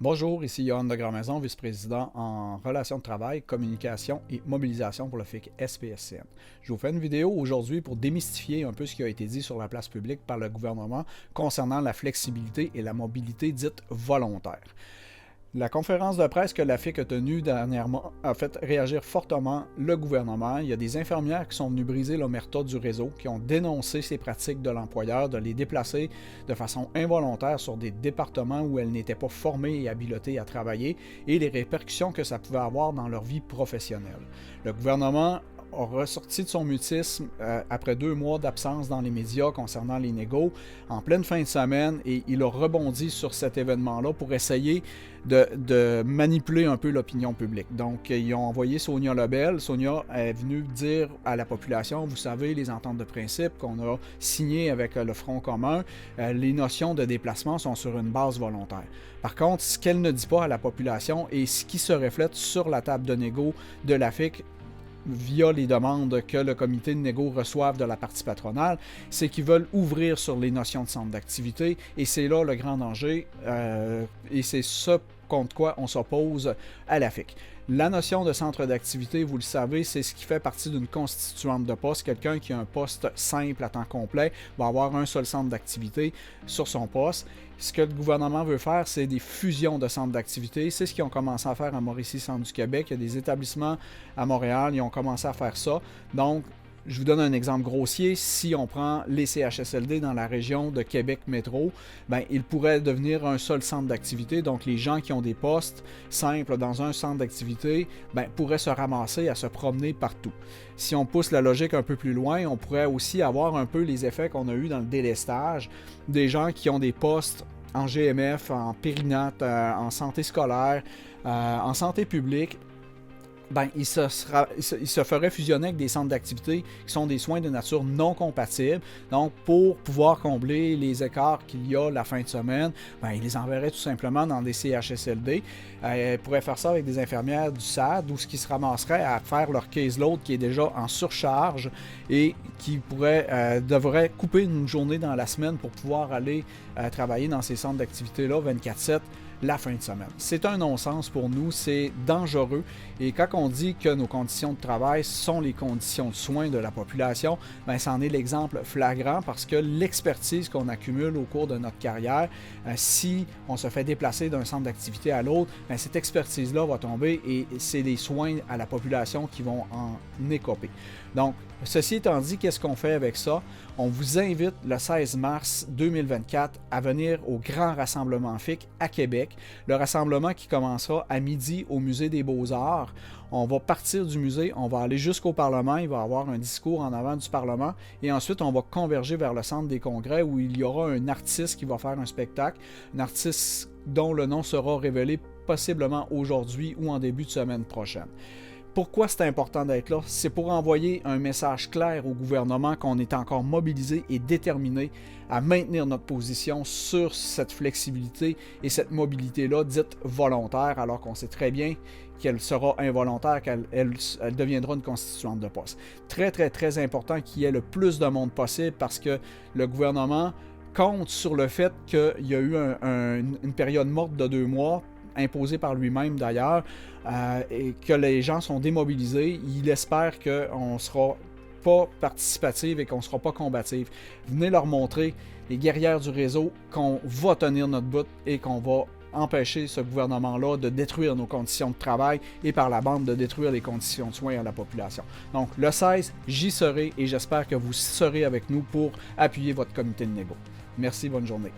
Bonjour, ici Johan de Grandmaison, vice-président en relations de travail, communication et mobilisation pour le FIC SPSCN. Je vous fais une vidéo aujourd'hui pour démystifier un peu ce qui a été dit sur la place publique par le gouvernement concernant la flexibilité et la mobilité dite volontaire. La conférence de presse que la FIC a tenue dernièrement a fait réagir fortement le gouvernement. Il y a des infirmières qui sont venues briser l'omerta du réseau, qui ont dénoncé ces pratiques de l'employeur de les déplacer de façon involontaire sur des départements où elles n'étaient pas formées et habilitées à travailler et les répercussions que ça pouvait avoir dans leur vie professionnelle. Le gouvernement a ressorti de son mutisme après 2 mois d'absence dans les médias concernant les négos en pleine fin de semaine et il a rebondi sur cet événement-là pour essayer de manipuler un peu l'opinion publique. Donc, ils ont envoyé Sonia Lebel. Sonia est venue dire à la population, vous savez, les ententes de principe qu'on a signées avec le Front commun, les notions de déplacement sont sur une base volontaire. Par contre, ce qu'elle ne dit pas à la population et ce qui se reflète sur la table de négo de la FIC, via les demandes que le comité de négo reçoive de la partie patronale, c'est qu'ils veulent ouvrir sur les notions de centre d'activité et c'est là le grand danger et c'est ce contre quoi on s'oppose à la FIC. La notion de centre d'activité, vous le savez, c'est ce qui fait partie d'une constituante de poste. Quelqu'un qui a un poste simple à temps complet va avoir un seul centre d'activité sur son poste. Ce que le gouvernement veut faire, c'est des fusions de centres d'activité. C'est ce qu'ils ont commencé à faire à Mauricie, centre du Québec. Il y a des établissements à Montréal, ils ont commencé à faire ça. Donc, je vous donne un exemple grossier. Si on prend les CHSLD dans la région de Québec métro, ben, ils pourraient devenir un seul centre d'activité. Donc, les gens qui ont des postes simples dans un centre d'activité ben, pourraient se ramasser à se promener partout. Si on pousse la logique un peu plus loin, on pourrait aussi avoir un peu les effets qu'on a eu dans le délestage des gens qui ont des postes en GMF, en périnate, en santé scolaire, en santé publique. Ben, il se ferait fusionner avec des centres d'activité qui sont des soins de nature non compatibles. Donc, pour pouvoir combler les écarts qu'il y a la fin de semaine, ben, il les enverrait tout simplement dans des CHSLD. Ils pourraient faire ça avec des infirmières du SAD ou ce qui se ramasserait à faire leur caseload qui est déjà en surcharge et qui devrait couper une journée dans la semaine pour pouvoir aller travailler dans ces centres d'activité-là 24/7. La fin de semaine. C'est un non-sens pour nous, c'est dangereux et quand on dit que nos conditions de travail sont les conditions de soins de la population, ben, c'en est l'exemple flagrant parce que l'expertise qu'on accumule au cours de notre carrière, si on se fait déplacer d'un centre d'activité à l'autre, ben, cette expertise-là va tomber et c'est les soins à la population qui vont en écoper. Donc, ceci étant dit, qu'est-ce qu'on fait avec ça? On vous invite le 16 mars 2024 à venir au grand rassemblement FIC à Québec. Le rassemblement qui commencera à midi au Musée des Beaux-Arts. On va partir du musée, on va aller jusqu'au Parlement, il va y avoir un discours en avant du Parlement et ensuite on va converger vers le centre des congrès où il y aura un artiste qui va faire un spectacle, un artiste dont le nom sera révélé possiblement aujourd'hui ou en début de semaine prochaine. Pourquoi c'est important d'être là? C'est pour envoyer un message clair au gouvernement qu'on est encore mobilisé et déterminé à maintenir notre position sur cette flexibilité et cette mobilité-là dite volontaire, alors qu'on sait très bien qu'elle sera involontaire, qu'elle deviendra une constituante de poste. Très, très, très important qu'il y ait le plus de monde possible parce que le gouvernement compte sur le fait qu'il y a eu une période morte de 2 mois imposé par lui-même d'ailleurs, et que les gens sont démobilisés. Il espère qu'on ne sera pas participatif et qu'on ne sera pas combatif. Venez leur montrer, les guerrières du réseau, qu'on va tenir notre bout et qu'on va empêcher ce gouvernement-là de détruire nos conditions de travail et par la bande de détruire les conditions de soins à la population. Donc le 16, j'y serai et j'espère que vous serez avec nous pour appuyer votre comité de négo. Merci, bonne journée.